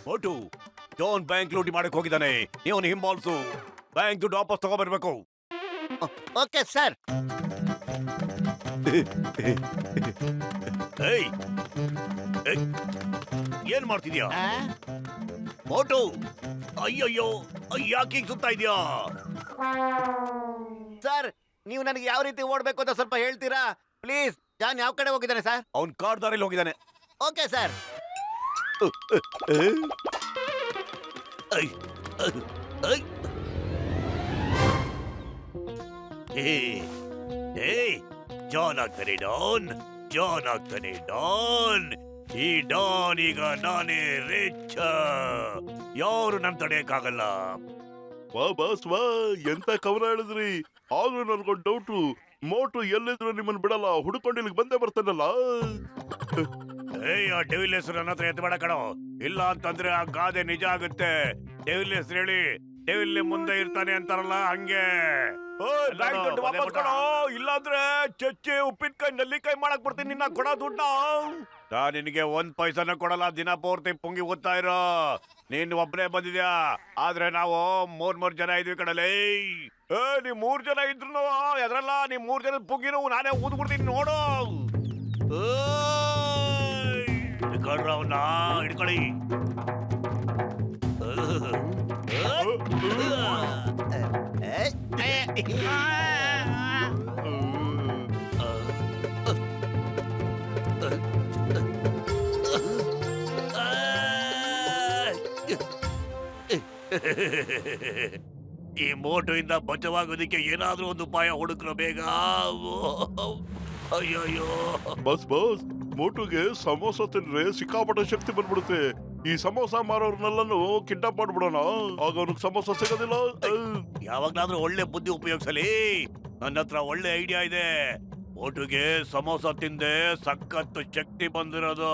ಮೋಟು John bank ಲೂಟಿ ಮಾಡಕ್ ಹೋಗಿದ್ದಾನೆ. ಇವನು ಹಿಂಬಾಲ್ಸು. ಬ್ಯಾಂಕ್ ದುಡ್ಡು ವಾಪಸ್ ತಗೋಬರ್ಬೇಕು. Okay sir. ಏಯ್ ಏನ್ ಮಾಡ್ತಿದ್ಯಾ ಮೋಟು? ಅಯ್ಯಯ್ಯೋ, ಯಾಕೆ ಸುತ್ತಾ ಇದೆಯಾ? ಸರ್, ನೀವು ನನಗೆ ಯಾವ ರೀತಿ ಓಡ್ಬೇಕು ಅಂತ ಸ್ವಲ್ಪ ಹೇಳ್ತೀರಾ ಪ್ಲೀಸ್? ಜಾನ್ ಯಾವ ಕಡೆ ಹೋಗಿದ್ದಾನೆ ಸರ್? ಅವ್ನ್ ಕಾರ್ ದಾರಿಲಿ ಹೋಗಿದ್ದಾನೆ. Okay sir. ಜಾನ್ ಆಗ್ತಾನೆ ಡಾನ್, ಜಾನ್ ಆಗ್ತಾನೆ ಡಾನ್. ಈ ಡಾನ್ ಈಗ ನಾನೇ ರಿಚ್. ಯಾರು ನನ್ ತಡೆಯಕ್ಕಾಗಲ್ಲ. ವಾ ಬಾಸ್ ವಾ, ಎಂತ ಕವನ ಹೇಳಿದ್ರಿ. ಆದ್ರೂ ನನ್ಗೊಂದು ಡೌಟು, ಮೋಟು ಎಲ್ಲಿದ್ರು ನಿಮ್ಮನ್ನ ಬಿಡಲ್ಲ, ಹುಡ್ಕೊಂಡು ಇಲ್ಲಿಗೆ ಬಂದೇ ಬರ್ತಾನಲ್ಲ. ಆ ಡೆವಿಲ್ ಹೆಸರು ನನ್ನ ಹತ್ರ ಎತ್ತು ಬೇಡ ಕಣೋ. ಇಲ್ಲ ಅಂತಂದ್ರೆ ಆ ಗಾದೆ ನಿಜ ಆಗುತ್ತೆ. ಡೆವಿಲ್ ಹೆಸರು ಹೇಳಿ ಡೆವಿಲ್ ಮುಂದೆ ಇರ್ತಾನೆ ಅಂತಾರಲ್ಲ, ಹಂಗೆ. ಇಲ್ಲಾಂದ್ರೆ ಚಚ್ಚೆ ಉಪ್ಪಿನಕಾಯಿ ನಲ್ಲಿಕಾಯಿ ಮಾಡಕ್ ಬರ್ತೀನಿ. ನಿನ್ನ ಕೊಡ ದುಡ್ಡ ನಾ ನಿನಗೆ 1 ಪೈಸನ ಕೊಡಲ್ಲ. ದಿನ ಪೂರ್ತಿ ಪುಂಗಿ ಓದ್ತಾ ಇರೋ. ನೀನ್ ಒಬ್ನೇ ಬಂದಿದ್ಯಾ, ಆದ್ರೆ ನಾವು 3 ಜನ ಇದ್ವಿ ಕಡಲೇ. ನೀವ್ 3 ಜನ ಇದ್ರು ಅದ್ರಲ್ಲ, ನೀವ್ 3 ಜನದ ಪುಂಗಿನೂ ನಾನೇ ಊದ್ಬಿಡ್ತೀನಿ ನೋಡು. ಹಿಡ್ಕೊಳ್ರ ಅವನ್ನ, ಹಿಡ್ಕೊಳ್ಳಿ. ಈ ಮೋಟು ಇಂದ ಬಚಾವಾಗೋದಿಕ್ಕೆ ಏನಾದ್ರೂ ಒಂದು ಉಪಾಯ ಹುಡುಕ್ರ ಬೇಗ. ಅಯ್ಯಯ್ಯೋ ಬಸ್ ಬಸ್, ಮೋಟುಗೆ ಸಮೋಸ ತಿಂದ್ರೆ ಸಿಕ್ಕಾಪಟ್ಟೆ ಶಕ್ತಿ ಬಂದ್ಬಿಡುತ್ತೆ. ಈ ಸಮೋಸ ಮಾರೋರ್ನೆಲ್ಲೂ ಕಿಡ್ನಾಪ್ ಮಾಡ್ಬಿಡೋಣ, ಆಗ ಅವ್ನಿಗೆ ಸಮೋಸ ಸಿಗೋದಿಲ್ಲ. ಯಾವಾಗ್ಲಾದ್ರೂ ಒಳ್ಳೆ ಬುದ್ಧಿ ಉಪಯೋಗಿಸಲಿ. ನನ್ನ ಹತ್ರ ಒಳ್ಳೆ ಐಡಿಯಾ ಇದೆ. ಮೋಟುಗೆ ಸಮೋಸ ತಿಂದೆ ಸಖತ್ತು ಶಕ್ತಿ ಬಂದಿರೋದು.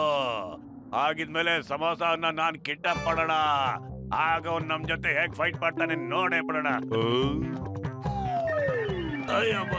ಆಗಿದ್ಮೇಲೆ ಸಮೋಸನ ನಾನ್ ಕಿಡ್ನಾಪ್ ಮಾಡೋಣ. ಆಗ ಅವ್ನು ನಮ್ ಜೊತೆ ಹೇಗ್ ಫೈಟ್ ಮಾಡ್ತಾನೆ ನೋಡೇ ಬಿಡೋಣ. ಅಯ್ಯಪ್ಪ,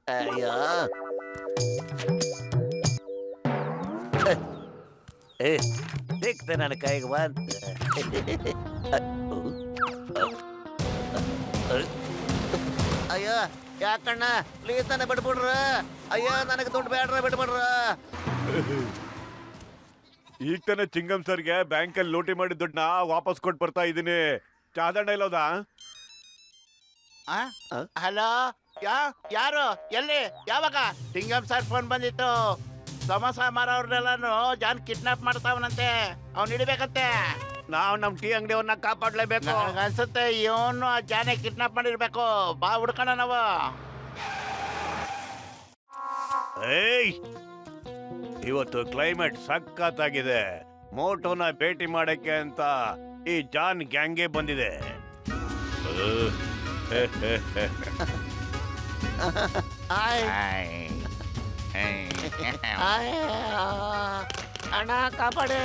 ಅಯ್ಯೋ, ಸಿಕ್ತೆ ನನ್ನ ಕೈಗೆ ಬಂತ. ಅಯ್ಯೋ ಯಾಕಣ್ಣ, ಪ್ಲೀಸ್ ನನ್ನ ಬಿಡ್ಬಿಡ್ರ. ಅಯ್ಯೋ ನನಗೆ ದುಡ್ಡು ಬೇಡ್ರ, ಬಿಡ್ಬಿಡ್ರ. ಈಗ ತಾನೆ ಚಿಂಗಂ ಸರ್ಗೆ ಬ್ಯಾಂಕಲ್ಲಿ ಲೂಟಿ ಮಾಡಿದ ದುಡ್ಡನ್ನ ವಾಪಸ್ ಕೊಟ್ಟು ಬರ್ತಾ ಇದೀನಿ. ಚಾದಣ್ಣ ಇಲ್ಲೋದಾ? ಹಲೋ, ಯಾರು, ಎಲ್ಲಿ, ಯಾವಾಗ? ಟಿಂಗಮ್ ಸರ್ ಫೋನ್ ಬಂದಿತ್ತು. ಸಮೋಸ ಮಾರೋರ್ನೆಲ್ಲಾನು ಜಾನ್ ಕಿಡ್ನಾಪ್ ಮಾಡ್ತಾವನಂತೆ, ಅವ್ನು ಹಿಡಿಬೇಕಂತೆ. ನಾವು ನಮ್ ಟೀ ಅಂಗಡಿಯವ್ರನ್ನ ಕಾಪಾಡ್ಲೇಬೇಕು. ಅನ್ಸುತ್ತೆ ಇವನು ಆ ಜಾನೆ ಕಿಡ್ನಾಪ್ ಮಾಡಿರ್ಬೇಕು. ಬಾ ಹುಡ್ಕೋಣ ನಾವು. ಏಯ್, ಇವತ್ತು ಕ್ಲೈಮೇಟ್ ಸಖತ್ತಾಗಿದೆ. ಮೋಟೋನ ಭೇಟಿ ಮಾಡಕ್ಕೆ ಅಂತ ಈ ಜಾನ್ ಗ್ಯಾಂಗ್ಗೆ ಬಂದಿದೆ. ಅಣ್ಣ ಕಾಪಾಡೆ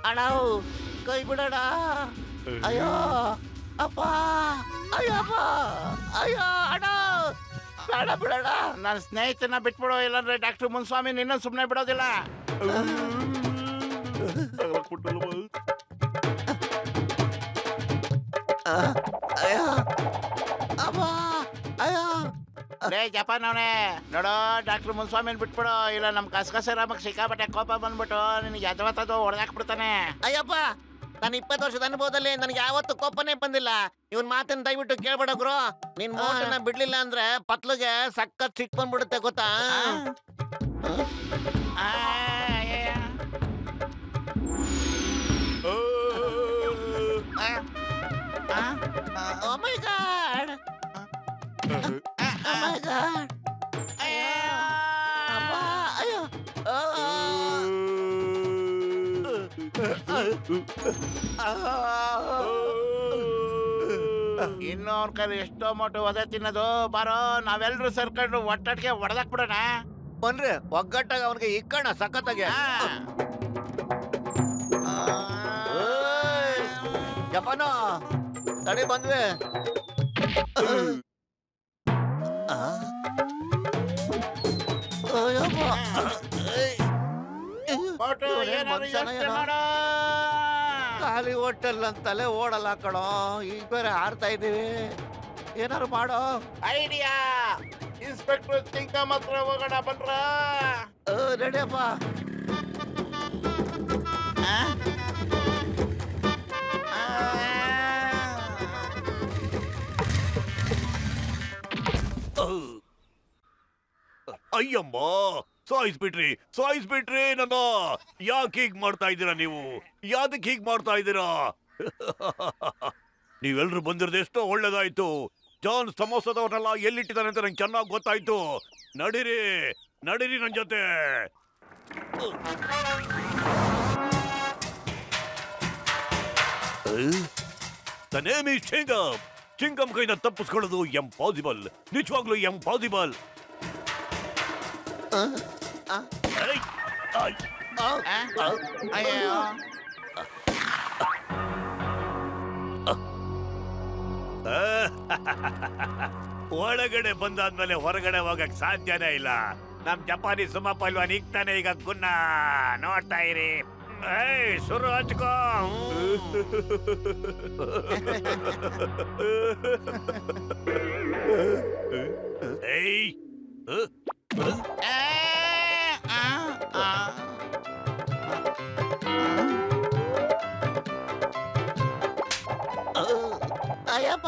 ಅಣ್ಣ, ಕೈ ಬಿಡೋಣ. ಅಯ್ಯೋ ಅಪ್ಪ, ಅಯ್ಯೋ ಅಪ್ಪ, ಅಯ್ಯೋ ಅಣ್ಣ, ಬೇಡ ಬಿಡೋಣ. ನನ್ನ ಸ್ನೇಹಿತನ ಬಿಟ್ಬಿಡು, ಇಲ್ಲಾಂದ್ರೆ ಡಾಕ್ಟರ್ ಮುನ್ಸ್ವಾಮಿ ನಿನ್ನ ಸುಮ್ಮನೆ ಬಿಡೋದಿಲ್ಲ. ಅಯ್ಯೋ ಅಪ್ಪ, ಅಯ್ಯೋ. ಲೇ ಜಪಾನ್ ಅವನೇ, ನೋಡೋ ಡಾಕ್ಟರ್ ಮುನ್ಸ್ವಾಮಿನ ಬಿಟ್ಬಿಡು, ಇಲ್ಲ ನಮ್ ಕಸಕಸ ರಾಮಕ್ ಸಿಕ್ಕಾಬಟ್ಟೆ ಕೋಪ ಬಂದ್ಬಿಟ್ಟು ನಿನಗೆ ಯಜವತ್ತದು ಹೊಡೆದಾಕ್ಬಿಡ್ತಾನೆ. ಅಯ್ಯಪ್ಪ, ನಾನು 20 ವರ್ಷದ ಅನುಭವದಲ್ಲಿ ನನಗೆ ಯಾವತ್ತು ಕೋಪನೇ ಬಂದಿಲ್ಲ. ಇವನ್ ಮಾತನ್ನ ದಯವಿಟ್ಟು ಕೇಳ್ಬೇಡ ಗುರು. ನಿನ್ ಮೋಟನ್ನ ಬಿಡ್ಲಿಲ್ಲ ಅಂದ್ರೆ ಪತ್ಲಿಗೆ ಸಖತ್ ಸಿಟ್ ಬಂದ್ಬಿಡುತ್ತೆ ಗೊತ್ತಾ? Oh my God! Oh my God! 哎 ಅಪ್ಪ, ಅಯ್ಯೋ. Oh. 哎 ಅಯ್ಯೋ. 哎 ಅಪ್ಪ, ಅಯ್ಯೋ. 哎 Oh. ಇನ್ನು ಅವ್ನ ಕೈಲಿ ಎಷ್ಟೋ ಮೋಟು ಒದೆ ತಿನ್ನೋದು. ಬಾರೋ ನಾವೆಲ್ರೂ ಸೇರ್ಕೊಂಡು ಒಟ್ಟಟ್ಟಿಗೆ ಹೊಡೆದಾಕ್ ಬಿಡೋಣ. ಬನ್ರಿ ಒಗ್ಗಟ್ಟಾಗ ಅವನಿಗೆ ಇಕ್ಕಣ ಸಖತ್ತಾಗೆ. ಜಪಾನ ತಡಿ ಬಂದ್ವಿ. ಮೋಟು ಏನಾದ್ರು ಯೋಚ್ನೆ ಮಾಡು. ಖಾಲಿ ಹೋಟೆಲ್ ಅಂತಲೇ ಓಡಲ್ಲ ಕಣೋ, ಈಗ ಬೇರೆ ಆಡ್ತಾ ಇದೀವಿ. ಏನಾರು ಮಾಡೋ ಐಡಿಯಾ. ಇನ್ಸ್ಪೆಕ್ಟರ್ ಚಿಂಕಮ್ ಹತ್ರ ಹೋಗೋಣ ಬನ್ರ. ನಡಿಯಪ್ಪ. ಅಯ್ಯಮ್ಮ, ಸಾಯಿಸ್ಬಿಟ್ರಿ ನನ್ನ. ಯಾಕೆ ಹೀಗ್ ಮಾಡ್ತಾ ಇದ್ದೀರಾ ನೀವು? ಯಾದಕ್ ಹೀಗ್ ಮಾಡ್ತಾ ಇದ್ದೀರಾ? ನೀವೆಲ್ರು ಬಂದಿರೋದು ಎಷ್ಟೋ ಒಳ್ಳೇದಾಯ್ತು. ಜಾನ್ ಸಮೋಸದವ್ರನ್ನೆಲ್ಲ ಎಲ್ಲಿಟ್ಟಿದ್ದಾನೆ ಅಂತ ನಂಗೆ ಚೆನ್ನಾಗಿ ಗೊತ್ತಾಯ್ತು. ನಡೀರಿ ನನ್ ಜೊತೆ. The name is ಚಿಂಗಮ್. ಚಿಂಗಮ್ ಕೈನ ತಪ್ಪಿಸ್ಕೊಳ್ಳೋದು ಎಂಪಾಸಿಬಲ್, ನಿಜವಾಗ್ಲೂ ಎಂಪಾಸಿಬಲ್. ಅಯ್ಯೋ ಒಳಗಡೆ ಬಂದಾದ್ಮೇಲೆ ಹೊರಗಡೆ ಹೋಗಕ್ ಸಾಧ್ಯನೇ ಇಲ್ಲ. ನಮ್ ಜಪಾನಿ ಸುಮ ಪಲ್ವಾನ್ ಇಕ್ತಾನೆ ಈಗ ಗುನ್ನ. ನೋಡ್ತಾ ಇರಿ. ಶುರು ಹಚ್ಕೋ. ಏಯ್ ಅಯ್ಯಪ್ಪ.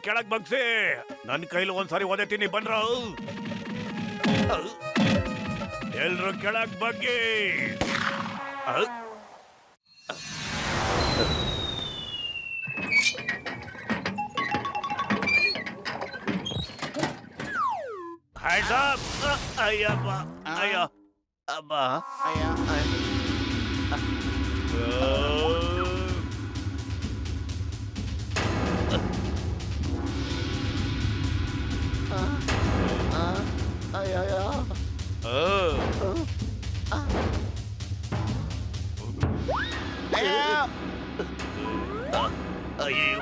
ಕೆಳಗ್ ಬಗ್ಸಿ. ನನ್ ಕೈಲಿ ಒಂದ್ಸಾರಿ ಓದತೀನಿ ಬನ್ರ. ಎಲ್ರು ಕೆಳಗ್ ಬಗ್ಗೆ. ಅಯ್ಯಪ್ಪ, ಅಯ್ಯೋ ಅಬ್ಬ. ಅಯ್ಯೋ ಅಯ್ಯೋ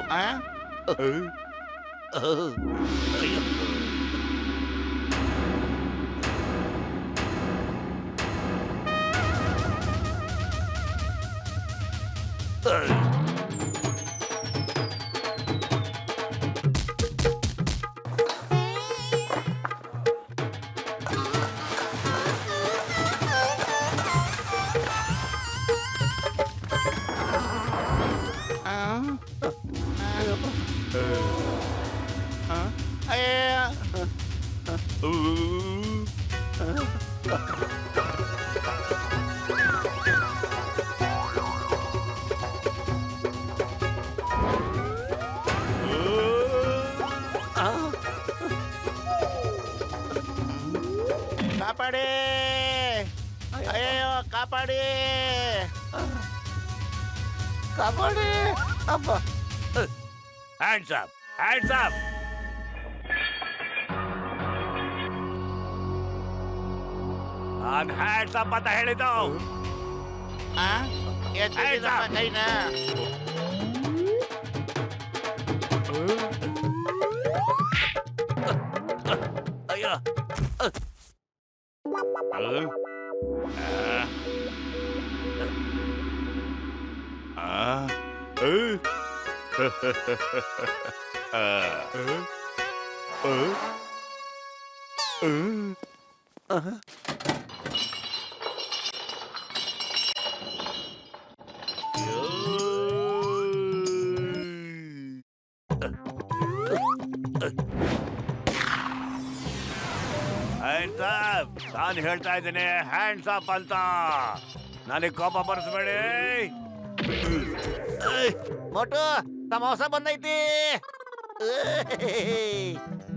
ಕಾಪಾಡಿ. ಅಯ್ಯೋ ಕಾಪಾಡಿ. ಕಾಪಾಡಿ ಅಪ್ಪ. Hands up. ನಾನ್ ಹ್ಯಾಂಡ್ಸ್ ಅಪ್ ಅಂತ ಹೇಳಿದ್ದು. ಕೈನ ಅಯ್ಯೋ ಹ್ಯಾಂಡ್ಸ್ ಅಪ್ ನಾನು ಹೇಳ್ತಾ ಇದ್ದೀನಿ ಹ್ಯಾಂಡ್ಸ್ ಅಪ್ ಅಂತ ನನಗೆ ಕೋಪ ಬರ್ಸ್ಬೇಡಿ ಮೋಟು ಸಮೋಸ ಬಂದೈತಿ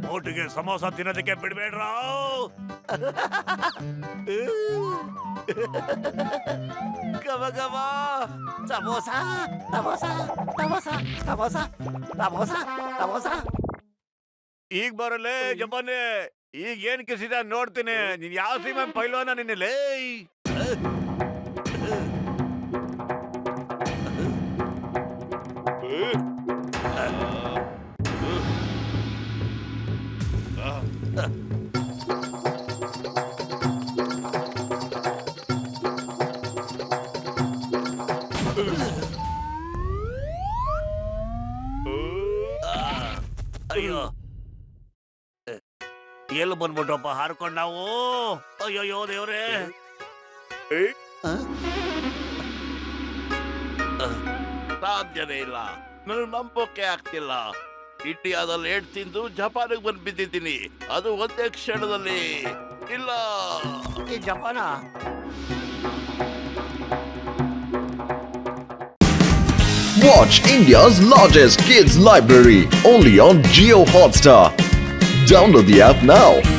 ಮೋಟಿಗೆ ಸಮೋಸ ತಿನ್ನೋದಕ್ಕೆ ಬಿಡ್ಬೇಡ್ರ ಗಮ ಗಮ ಸಮೋಸ ಸಮೋಸ ಸಮೋಸ ಸಮೋಸ ಸಮೋಸ ಸಮೋಸ ಈಗ ಬರಲೇ ಜಪಾನೆ ಈಗ ಏನ್ ಕಿಸಿದ ನೋಡ್ತೀನಿ ನೀನ್ ಯಾವ ಸೀಮೆ ಪೈಲೋನ ನಿನ್ನೆ ಅಯ್ಯೋ ಎಲ್ಲಿ ಬಂದ್ಬಿಟ್ರಪ್ಪ ಹಾರ್ಕೊಂಡ್ ನಾವು ಅಯ್ಯೋ ದೇವ್ರೇ ಸಾಧ್ಯನೇ ಇಲ್ಲ ನನಗೆ ನಂಬೋಕೆ ಆಗ್ತಿಲ್ಲ ಇಂಡಿಯಾದಲ್ಲಿ ಏಟ್ ತಿಂದು ಜಪಾನಿಗೆ ಬಂದು ಬಿದ್ದಿದ್ದೀನಿ ಅದು ಒಂದೇ ಕ್ಷಣದಲ್ಲಿ ಇಲ್ಲ ಈ ಜಪಾನ Watch India's largest kids library only on Geo Hotstar. Download the app now.